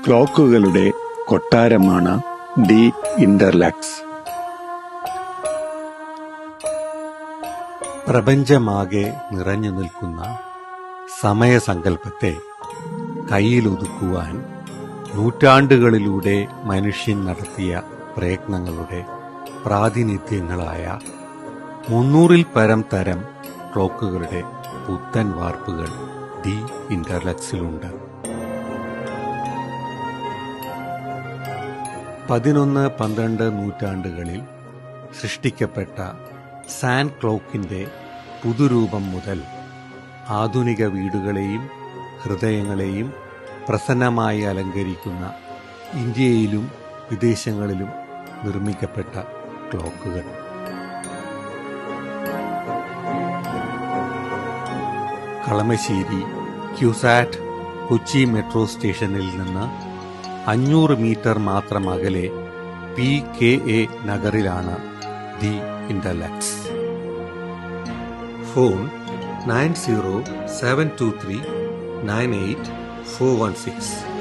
ക്ലോക്കുകളുടെ കൊട്ടാരമാണ് the ഇന്റർലക്സ്. പ്രപഞ്ചമാകെ നിറഞ്ഞു നിൽക്കുന്ന സമയസങ്കല്പത്തെ കയ്യിലൊതുക്കുവാൻ നൂറ്റാണ്ടുകളിലൂടെ മനുഷ്യൻ നടത്തിയ പ്രയത്നങ്ങളുടെ പ്രാതിനിധ്യങ്ങളായ 300-ൽ പരം തരം ക്ലോക്കുകളുടെ പുത്തൻ വാർപ്പുകൾ ദി ഇന്റർലക്സിലുണ്ട്. 11-12 നൂറ്റാണ്ടുകളിൽ സൃഷ്ടിക്കപ്പെട്ട സാൻഡ് ക്ലോക്കിന്റെ പുതുരൂപം മുതൽ ആധുനിക വീടുകളെയും ഹൃദയങ്ങളെയും പ്രസന്നമായി അലങ്കരിക്കുന്ന ഇന്ത്യയിലും വിദേശങ്ങളിലും നിർമ്മിക്കപ്പെട്ട ക്ലോക്കുകൾ. കളമശ്ശേരി ക്യൂസാറ്റ് കൊച്ചി മെട്രോ സ്റ്റേഷനിൽ നിന്ന് 500 മീറ്റർ മാത്രം അകലെ PKA നഗറിലാണ് ദി ഇന്റർലക്സ്. ഫോൺ 9072398416.